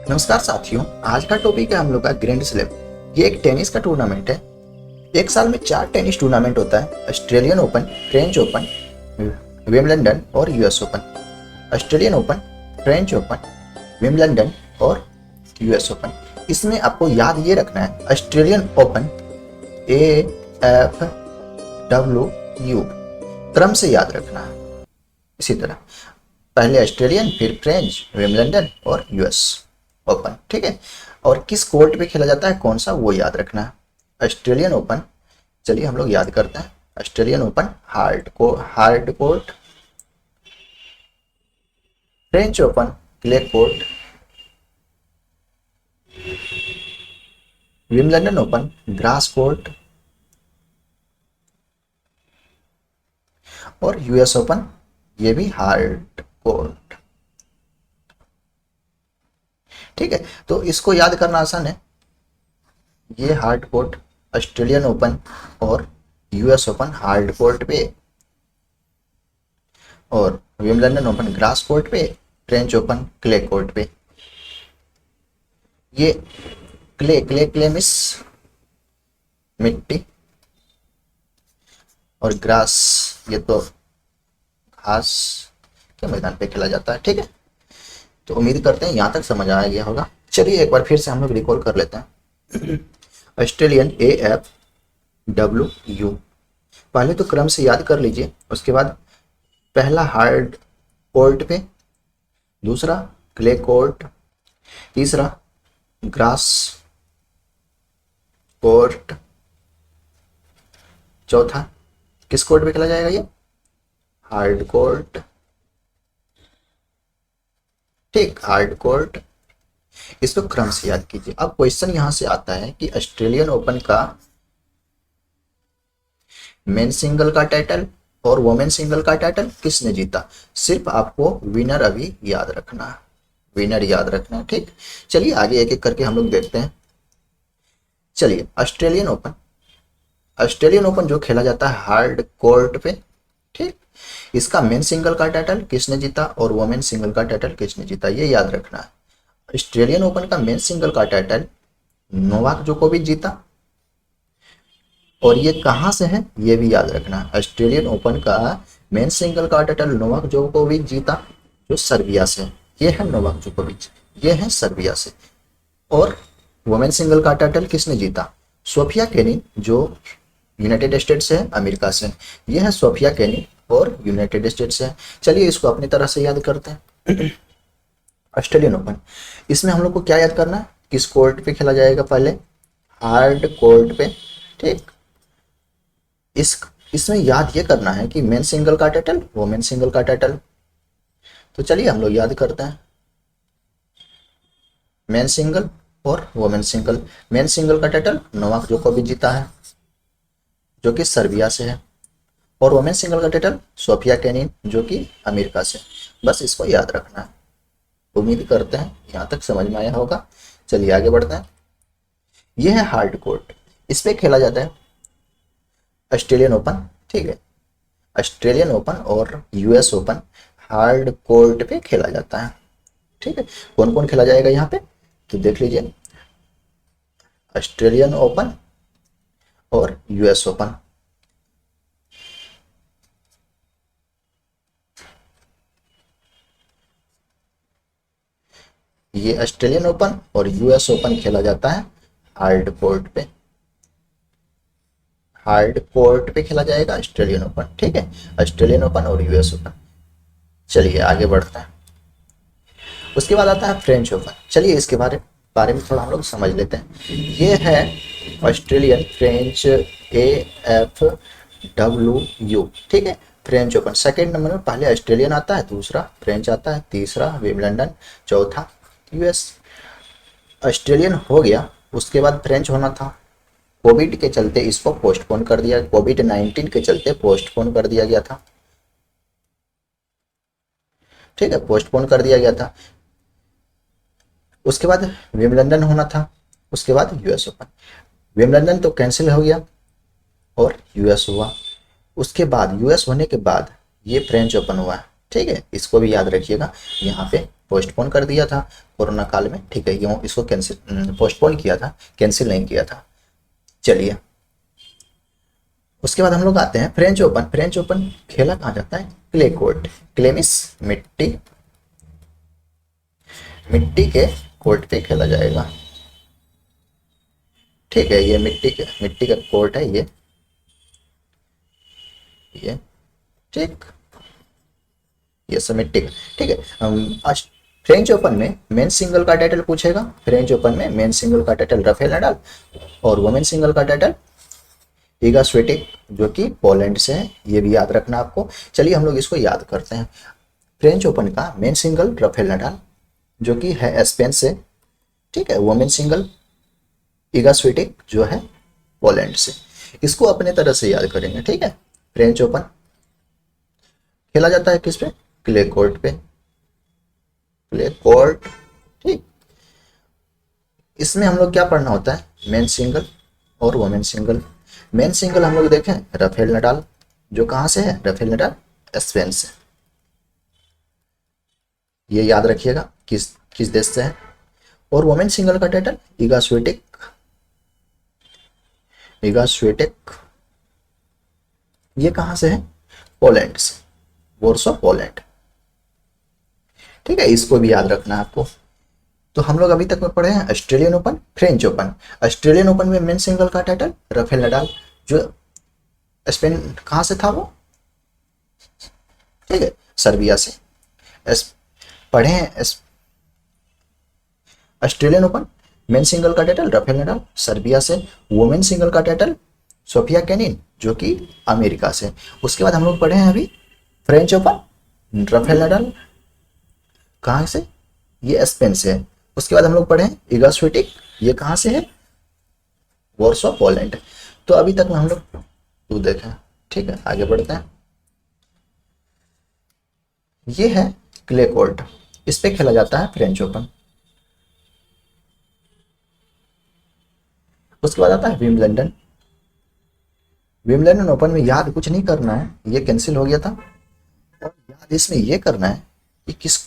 नमस्कार साथियों, आज का टॉपिक है हम लोग का ग्रैंड स्लैम। ये एक टेनिस का टूर्नामेंट है। एक साल में 4 टेनिस टूर्नामेंट होता है: Australian Open, French Open, Wimbledon और US Open. Australian Open, French Open, Wimbledon और यूएस ओपन। इसमें आपको याद ये रखना है, ऑस्ट्रेलियन ओपन AF WU क्रम से याद रखना है। इसी तरह पहले ऑस्ट्रेलियन, फिर फ्रेंच, विंबलडन और यूएस ओपन। ठीक है। और किस कोर्ट पे खेला जाता है, कौन सा, वो याद रखना है। ऑस्ट्रेलियन ओपन, चलिए हम लोग याद करते हैं। Australian open hard court, French open clay court, Wimbledon open grass court और यूएस ओपन ये भी हार्ड कोर्ट। ठीक है, तो इसको याद करना आसान है। ये हार्ड कोर्ट ऑस्ट्रेलियन ओपन और यूएस ओपन हार्ड कोर्ट पे, और विंबलडन ओपन ग्रास कोर्ट पे, फ्रेंच ओपन क्ले कोर्ट पे। ये क्ले मिस मिट्टी, और ग्रास ये तो घास के मैदान पे खेला जाता है। ठीक है, तो उम्मीद करते हैं यहाँ तक समझ आ गया होगा। चलिए एक बार फिर से हम लोग रिकॉल कर लेते हैं। ऑस्ट्रेलियन AF WU, पहले तो क्रम से याद कर लीजिए। उसके बाद पहला हार्ड कोर्ट पे, दूसरा क्ले कोर्ट, तीसरा ग्रास कोर्ट, चौथा किस कोर्ट पे खेला जाएगा, ये हार्ड कोर्ट। ठीक, हार्ड कोर्ट। इसको क्रम से याद कीजिए। अब क्वेश्चन यहां से आता है कि ऑस्ट्रेलियन ओपन का मेन सिंगल का टाइटल और वोमेन सिंगल का टाइटल किसने जीता। सिर्फ आपको विनर अभी याद रखना है, विनर याद रखना है। ठीक, चलिए आगे एक एक करके हम लोग देखते हैं। चलिए ऑस्ट्रेलियन ओपन जो खेला जाता है हार्ड कोर्ट पे। ठीक, इसका मेन सिंगल का टाइटल किसने जीता और वोमेन सिंगल का टाइटल किसने जीता, ये याद रखना है। ऑस्ट्रेलियन ओपन का मेन सिंगल का टाइटल नोवाक जोकोविच जीता, और ये कहां से है ये भी याद रखना है। ऑस्ट्रेलियन ओपन का मेन सिंगल का टाइटल नोवाक जोकोविच जीता, जो सर्बिया से है। ये है नोवाक जोकोविच, ये है सर्बिया से। और वुमेन सिंगल का टाइटल किसने जीता, सोफिया केनिन, जो यूनाइटेड स्टेट से है, अमेरिका से। ये है सोफिया केनिन और यूनाइटेड स्टेट से है। चलिए इसको अपनी तरह से याद करते हैं। ऑस्ट्रेलियन ओपन, इसमें हम लोग को क्या याद करना है, किस कोर्ट पे खेला जाएगा, पहले हार्ड कोर्ट पे। ठीक, इसमें याद ये करना है कि मेन सिंगल का टाइटल, वोमेन सिंगल का टाइटल। तो चलिए हम लोग याद करते हैं। मेन सिंगल और वोमेन सिंगल। मेन सिंगल का टाइटल नोवाक जोकोविच जीता है, जो कि सर्बिया से है, और वोमेन सिंगल का टाइटल सोफिया केनिन, जो कि अमेरिका से। बस इसको याद रखना है। उम्मीद करते हैं यहाँ तक समझ में आया होगा। चलिए आगे बढ़ते हैं। यह है हार्ड कोर्ट, इस पे खेला जाता है ऑस्ट्रेलियन ओपन। ठीक है, ऑस्ट्रेलियन ओपन और यूएस ओपन हार्ड कोर्ट पे खेला जाता है। ठीक है, कौन कौन खेला जाएगा यहाँ पे, तो देख लीजिए। ऑस्ट्रेलियन ओपन और यूएस ओपन। ये ऑस्ट्रेलियन ओपन और यूएस ओपन खेला जाता है हार्ड कोर्ट पे। हार्ड कोर्ट पे खेला जाएगा ऑस्ट्रेलियन ओपन। ठीक है, ऑस्ट्रेलियन ओपन और यूएस ओपन। चलिए आगे बढ़ते हैं। उसके बाद आता है फ्रेंच ओपन। चलिए इसके बारे में थोड़ा हम लोग समझ लेते हैं। ये है ऑस्ट्रेलियन फ्रेंच AF WU। ठीक है, फ्रेंच ओपन सेकेंड नंबर में। पहले ऑस्ट्रेलियन आता है, दूसरा फ्रेंच आता है, तीसरा विंबलडन, चौथा यूएस। ऑस्ट्रेलियन हो गया, उसके बाद फ्रेंच होना था। कोविड के चलते इसको पोस्टपोन कर दिया, कोविड-19 के चलते पोस्टपोन कर दिया गया था। ठीक है, पोस्टपोन कर दिया गया था। उसके बाद विंबलडन होना था, उसके बाद यूएस ओपन। विंबलडन तो कैंसिल हो गया और यूएस हुआ। उसके बाद यूएस होने के बाद ये फ्रेंच ओपन हुआ। ठीक है, इसको भी याद रखिएगा। यहाँ पे पोस्टपोन कर दिया था कोरोना काल में, ठीक है, यूँ इसको कैंसिल पोस्टपोन किया था, कैंसिल नहीं किया था। चलिए उसके बाद हम लोग आते हैं फ्रेंच ओपन। फ्रेंच ओपन खेला कहाँ जाता है? Clay court. क्ले मींस मिट्टी, मिट्टी के कोर्ट पे खेला जाएगा, ठीक है। ये मिट्टी का कोर्ट है ये ठीक, ये सब मिट्टी का, ठीक है। आज फ्रेंच ओपन में मेन सिंगल का टाइटल पूछेगा। फ्रेंच ओपन में मेन सिंगल का टाइटल राफेल नडाल, और वुमेन सिंगल का टाइटल ईगा स्विटेक जो कि पोलैंड से है, ये भी याद रखना आपको। चलिए हम लोग इसको याद करते हैं। फ्रेंच ओपन का मेन सिंगल राफेल नडाल जो कि है स्पेन से, ठीक है। वुमेन सिंगल ईगा स्विटेक जो है पोलैंड से। इसको अपने तरह से याद करेंगे, ठीक है। फ्रेंच ओपन खेला जाता है किस पे? क्ले कोर्ट पे, क्ले कोर्ट, ठीक। इसमें हम लोग क्या पढ़ना होता है? मेन सिंगल और वुमेन सिंगल। मेन सिंगल हम लोग देखें राफेल नडाल जो कहां से है? राफेल नडाल स्पेन से, ये याद रखिएगा किस किस देश से है। और वुमेन सिंगल का टाइटल ईगा स्विटेक, ईगा स्विटेक ये कहां से है? पोलैंड से, वॉर्सो पोलैंड, ठीक है। इसको भी याद रखना है आपको। तो हम लोग अभी तक में पढ़े हैं Australian Open, French open. Australian open में मेन सिंगल का टाइटल राफेल नडाल जो स्पेन कहां से था वो, ठीक है, सर्बिया से। पढ़े हैं ऑस्ट्रेलियन ओपन मेन सिंगल का टाइटल राफेल नडाल सर्बिया से, वुमेन सिंगल का टाइटल सोफिया केनिन जो कि अमेरिका से। उसके बाद हम लोग पढ़े हैं अभी फ्रेंच ओपन राफेल नडाल कहाँ से? ये स्पेन से है। उसके बाद हम लोग पढ़े हैं ईगा स्विटेक, ये कहाँ से है? Warsaw Poland. तो अभी तक में हम लोग तो देखें, ठीक है। आगे बढ़ते हैं। ये है क्ले कोर्ट, इस पे खेला जाता है फ्रेंच ओपन। उसके बाद आता है विंबलडन। विंबलडन ओपन में याद कुछ नहीं करना है, ये कैंसिल हो गया था। और याद इसमें ये करना है कि किस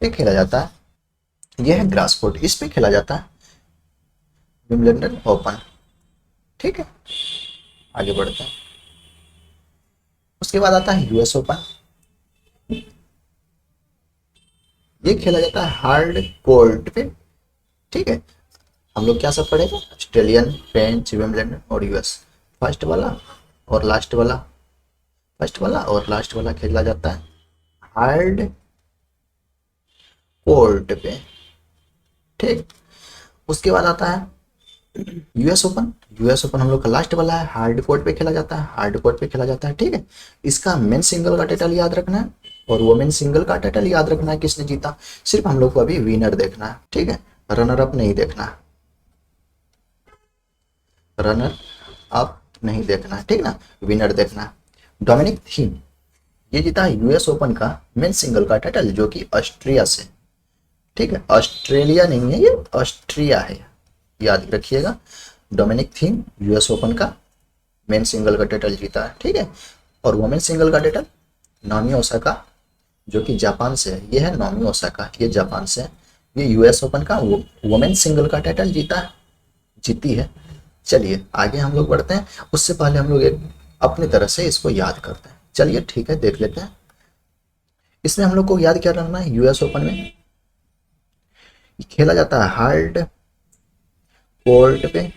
पे खेला जाता है। यह है ग्रास कोर्ट, इस पे खेला जाता है विंबलडन ओपन, ठीक है। आगे बढ़ते हैं। उसके बाद आता है यूएस ओपन, ये खेला जाता है हार्ड कोर्ट पे, ठीक है। हम लोग क्या सब पढ़ेंगे? ऑस्ट्रेलियन, फ्रेंच, विंबलडन और यूएस। फर्स्ट वाला और लास्ट वाला, फर्स्ट वाला और लास्ट वाला खेला जाता है हार्ड कोर्ट पे, ठीक। उसके बाद आता है यूएस ओपन। यूएस ओपन हम लोग का लास्ट वाला है, हार्ड कोर्ट पे खेला जाता है, हार्ड कोर्ट पे खेला जाता है, ठीक है। इसका मेन सिंगल का टाइटल याद रखना है और वुमेन सिंगल का टाइटल याद रखना है किसने जीता। सिर्फ हम लोग को अभी विनर देखना है, ठीक है, रनर अप नहीं देखना है, रनर अप नहीं देखना है, ठीक ना, विनर देखना है। डोमिनिक थीम ये जीता है यूएस ओपन का मेन सिंगल का टाइटल जो कि ऑस्ट्रिया से, ठीक है। ऑस्ट्रेलिया नहीं है, ये ऑस्ट्रिया है, याद रखिएगा। डोमिनिक थीम यूएस ओपन का मेन सिंगल का टाइटल जीता है, ठीक है। और वुमेन सिंगल का टाइटल नाओमी ओसाका जो कि जापान से है, ये है नाओमी ओसाका, ये जापान से है। ये यूएस ओपन का वुमेन सिंगल का टाइटल जीती है। चलिए आगे हम लोग बढ़ते हैं, उससे पहले हम लोग एक अपनी तरह से इसको याद करते हैं। चलिए ठीक है, देख लेते हैं। इसमें हम लोग को याद क्या रखना है? यूएस ओपन में खेला जाता है हार्ड कोर्ट पे।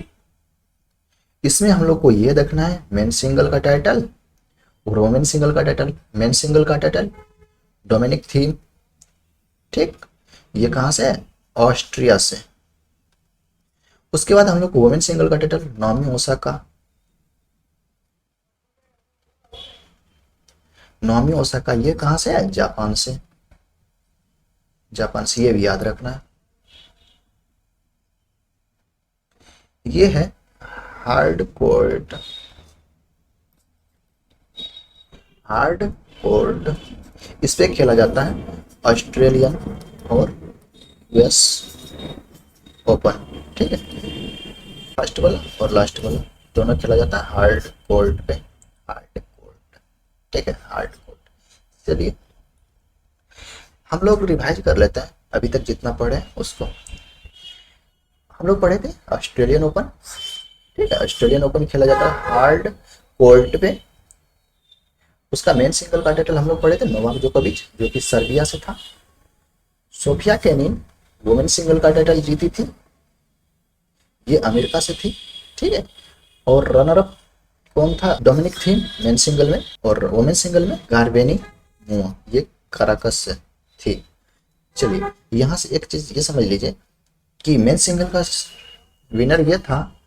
इसमें हम लोग को ये देखना है मेन सिंगल का टाइटल और वुमेन सिंगल का टाइटल। मेन सिंगल का टाइटल डोमिनिक थीम, ठीक, ये कहां से है? ऑस्ट्रिया से। उसके बाद हम लोग को वुमेन सिंगल का title Naomi Osaka, Naomi Osaka ये कहां से है? जापान से, जापान से, ये भी याद रखना है। ये है हार्ड कोर्ट, हार्ड कोर्ट, इस पे खेला जाता है ऑस्ट्रेलियन और यूएस ओपन, ठीक है। फर्स्ट वाला और लास्ट वाला दोनों खेला जाता है हार्ड कोर्ट पे, हार्ड कोर्ट। ठीक है, हार्ड कोर्ट। चलिए हम लोग रिवाइज कर लेते हैं अभी तक जितना पढ़े उसको। हम लोग पढ़े थे ऑस्ट्रेलियन ओपन, ठीक है, ऑस्ट्रेलियन ओपन खेला जाता है हार्ड कोर्ट पे। उसका मेन सिंगल का टाइटल हम लोग पढ़े थे नोवाक जोकोविच, जो कि सर्बिया से था। सोफिया केनिन वुमेन सिंगल का टाइटल जीती थी, ये अमेरिका से थी, ठीक है। और रनर अप कौन था? डोमिनिक थीम मेन सिंगल में, और वुमेन सिंगल में गार्बेनी मुआ, ये काराकस से थी। चलिए यहाँ से एक चीज ये समझ लीजिए कि मेन सिंगल का विनर ये था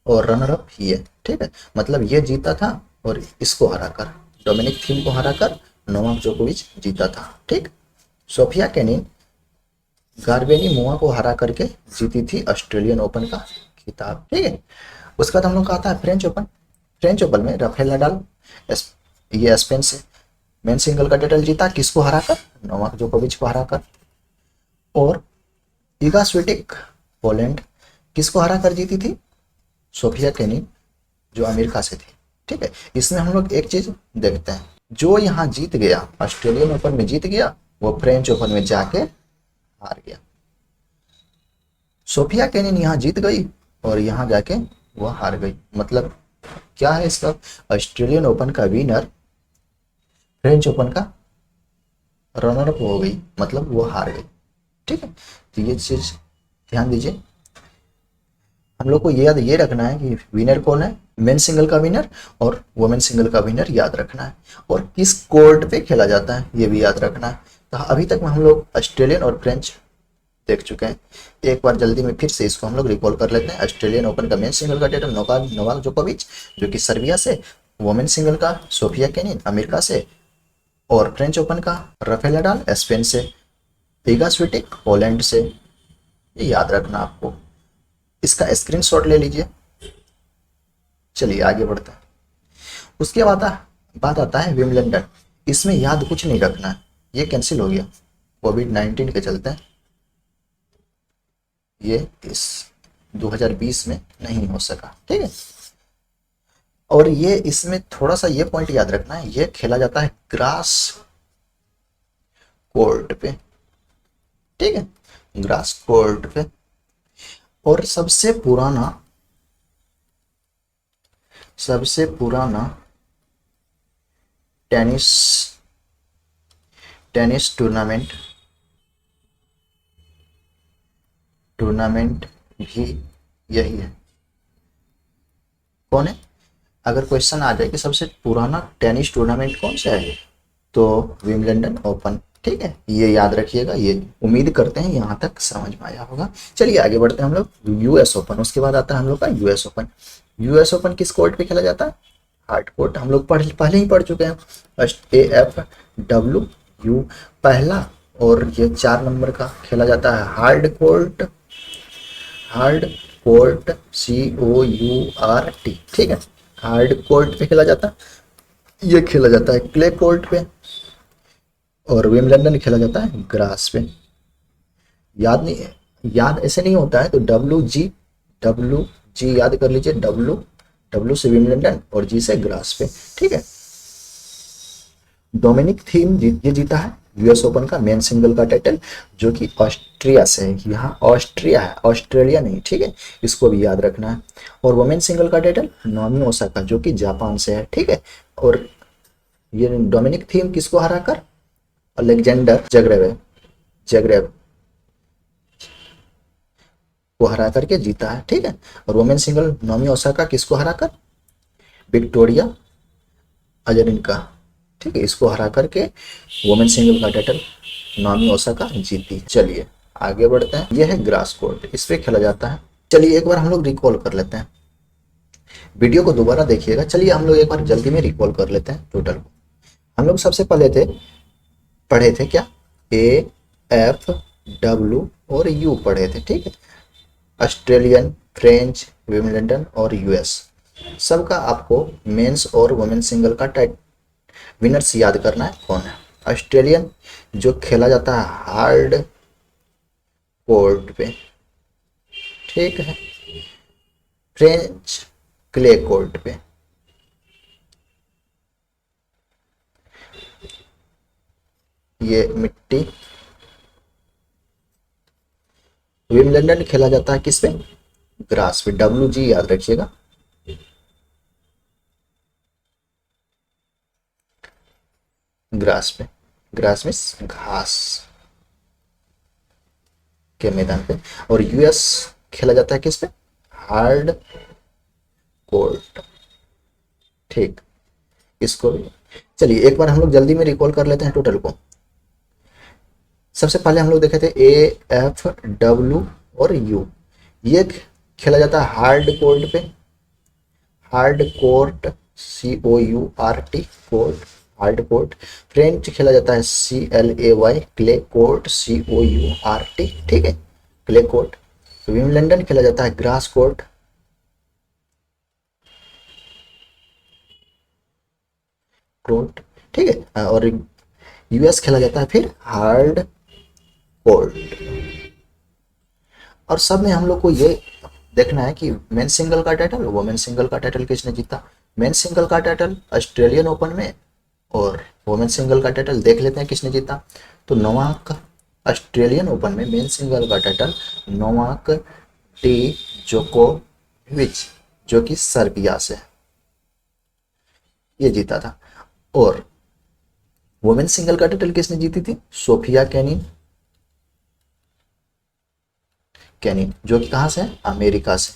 और रनर अप ये, ठीक है। मतलब ये जीता था और इसको हराकर, डोमिनिक थीम को हराकर नोवाक जोकोविच जीता था, ठीक। सोफिया केनिन गार्बेनी मुआ को हरा करके जीती थी ऑस्ट्रेलियन ओपन का खिताब, ठीक है। उसके बाद हम लोग का आता है फ्रेंच ओपन। फ्रेंच ओपन में राफेल नडाल ये स्पेन से मेन सिंगल का टाइटल जीता, किसको हराकर? नोवाक जोकोविच को हराकर। और इगा स्विटेक पोलैंड किसको हरा कर जीती थी? सोफिया केनिन जो अमेरिका से थी, ठीक है। इसमें हम लोग एक चीज देखते हैं, जो यहाँ जीत गया ऑस्ट्रेलियन ओपन में जीत गया, वो फ्रेंच ओपन में जाके हार गया। सोफिया केनिन यहाँ जीत गई और यहाँ जाके वो हार गई। मतलब क्या है इसका? ऑस्ट्रेलियन ओपन का विनर फ्रेंच ओपन का रनर अप हो गई, मतलब वो हार गई, ठीक है। तो ये चीज ध्यान दीजिए। हम लोग को याद ये रखना है कि विनर कौन है, मेन सिंगल का विनर और वुमेन सिंगल का विनर याद रखना है, और किस कोर्ट पे खेला जाता है ये भी याद रखना है। तो अभी तक में हम लोग ऑस्ट्रेलियन और फ्रेंच देख चुके हैं। एक बार जल्दी में फिर से इसको हम लोग रिकॉल कर लेते हैं। ऑस्ट्रेलियन ओपन का मेन सिंगल का टाइटल नोवाक जोकोविच जो कि सर्बिया से, वुमेन सिंगल का सोफिया केनिन अमेरिका से, और फ्रेंच ओपन का राफेल नडाल स्पेन से, इगा स्विटेक पोलैंड से। ये याद रखना आपको, इसका स्क्रीनशॉट ले लीजिए। चलिए आगे बढ़ते हैं। उसके बाद बात आता है विम्बलडन। इसमें याद कुछ नहीं रखना है, ये कैंसिल हो गया कोविड-19 के चलते, ये इस 2020 में नहीं हो सका, ठीक है। और ये इसमें थोड़ा सा ये पॉइंट याद रखना है, ये खेला जाता है ग्रास कोर्ट पे, ठीक है, ग्रास कोर्ट पे। और सबसे पुराना टेनिस टेनिस टूर्नामेंट भी यही है। कौन है? अगर क्वेश्चन आ जाए कि सबसे पुराना टेनिस टूर्नामेंट कौन सा है, तो विम्बलडन ओपन, ठीक है। ये याद रखिएगा, ये उम्मीद करते हैं यहाँ तक समझ में आया होगा। चलिए आगे बढ़ते हैं हम लोग यूएस ओपन। उसके बाद आता है हम लोग का यूएस ओपन। यूएस ओपन किस कोर्ट पे खेला जाता है? Hard court. हम लोग पहले ही पढ़ चुके हैं, AFW पहला, और ये 4 नंबर का खेला जाता है हार्ड कोर्ट, COURT, ठीक है। हार्ड कोर्ट पे खेला जाता है। ये खेला जाता है क्ले कोर्ट पे, और विम्बलडन खेला जाता है ग्रास पे। याद नहीं है, याद ऐसे नहीं होता है, तो डब्ल्यू जी याद कर लीजिए। डब्ल्यू से विम्बलडन और जी से ग्रास पे, ठीक है। डोमिनिक थीम ये जीता है यूएस ओपन का मेन सिंगल का टाइटल, जो कि ऑस्ट्रिया से है। यहाँ ऑस्ट्रिया है, ऑस्ट्रेलिया नहीं, ठीक है, इसको भी याद रखना है। और वुमेन सिंगल का टाइटल नाओमी ओसाका जो कि जापान से है, ठीक है। और ये डोमिनिक थीम किसको हराकर? अलेक्जेंडर जगरेव को हरा करके जीता है, ठीक है। और वुमेन सिंगल नाओमी ओसाका किसको हराकर? विक्टोरिया अजारेंका, ठीक है, इसको हरा करके वुमेन सिंगल का टाइटल नाओमी ओसाका जीती। चलिए आगे बढ़ते हैं। यह है ग्रास कोर्ट, इस पे खेला जाता है। चलिए एक बार हम लोग रिकॉल कर लेते हैं, वीडियो को दोबारा देखिएगा। चलिए हम लोग एक बार जल्दी में रिकॉल कर लेते हैं टोटल को। हम लोग सबसे पहले पढ़े थे क्या? AFW और U पढ़े थे, ठीक है। ऑस्ट्रेलियन, फ्रेंच, विम्बलडन और यूएस, सबका आपको मेंस और वुमेन सिंगल का विनर्स याद करना है कौन है। ऑस्ट्रेलियन जो खेला जाता है हार्ड कोर्ट पे, ठीक है। फ्रेंच क्ले कोर्ट पे, ये मिट्टी। विंबलडन खेला जाता है किस पे? ग्रास पे, WG याद रखिएगा। ग्रास पे, ग्रास में घास के मैदान पे। और US खेला जाता है किस पे? Hard court. ठीक, इसको भी चलिए एक बार हम लोग जल्दी में रिकॉल कर लेते हैं टोटल को। सबसे पहले हम लोग देखे थे AFW और U, ये खेला जाता है हार्ड कोर्ट पे, hard court, COURT court, hard court. French खेला जाता है CLAY, क्ले कोर्ट, COURT, ठीक है, क्ले कोर्ट। विंबलडन खेला जाता है ग्रास कोर्ट, कोर्ट, ठीक है। और US खेला जाता है फिर हार्ड कोर्ट। और सब में हम लोग को ये देखना है कि मेन सिंगल का टाइटल, वुमेन सिंगल का टाइटल किसने जीता। मेन सिंगल का टाइटल ऑस्ट्रेलियन ओपन में, और वुमेन सिंगल का टाइटल देख लेते हैं किसने जीता। तो नोवाक, ऑस्ट्रेलियन ओपन में मेन सिंगल का टाइटल नोवाक डी जोकोविच, जो कि सर्बिया से ये जीता था। और वुमेन सिंगल का टाइटल किसने जीती थी? सोफिया केनिन, केनिन जो कि कहाँ से है? अमेरिका से,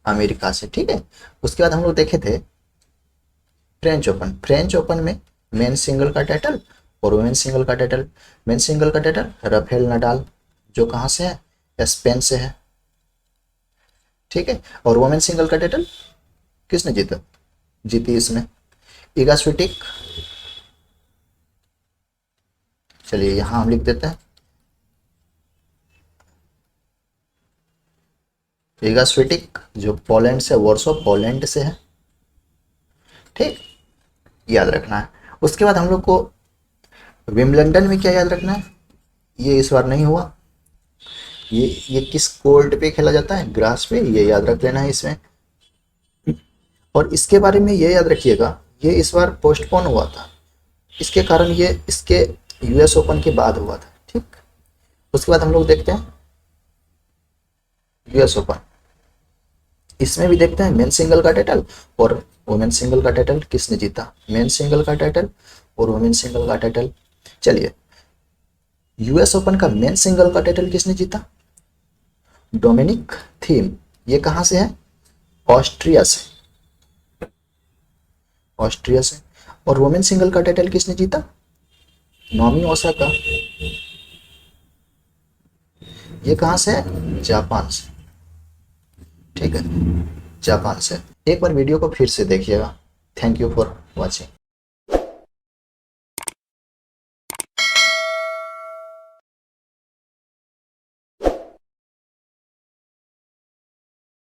अमेरिका से, ठीक है। उसके बाद हम लोग देखे थे फ्रेंच ओपन। फ्रेंच ओपन में मेन सिंगल का टाइटल और वुमेन सिंगल का टाइटल। मेन सिंगल का टाइटल राफेल नडाल, जो कहाँ से है? स्पेन से है, ठीक है। और वुमेन सिंगल का टाइटल किसने जीता, जीती इसमें? इगा स्विटिक, चलिए यहां हम लिख देते हैं इगा स्विटिक, जो पोलैंड से, वॉर्सो पोलैंड से है, ठीक, याद रखना है। उसके बाद हम लोग को विम्बलडन में क्या याद रखना है? ये इस बार नहीं हुआ। ये किस कोर्ट पे खेला जाता है? ग्रास पे, ये याद रख लेना है इसमें। और इसके बारे में ये याद रखिएगा, ये इस बार पोस्टपोन हुआ था, इसके कारण ये इसके US ओपन के बाद हुआ था, ठीक। उसके बाद हम लोग देखते हैं US ओपन, इसमें भी देखते हैं मेन सिंगल का टाइटल और वुमेन सिंगल का टाइटल किसने जीता। मेन सिंगल का टाइटल और वुमेन सिंगल का टाइटल। चलिए US ओपन का मेन सिंगल का टाइटल किसने जीता? डोमिनिक थीम, ये कहां से है? ऑस्ट्रिया से, ऑस्ट्रिया से। और वुमेन सिंगल का टाइटल किसने जीता? नोमी ओसाका, ये कहां से है? जापान से, ठीक है, जापान से। एक बार वीडियो को फिर से देखिएगा। Thank you for watching.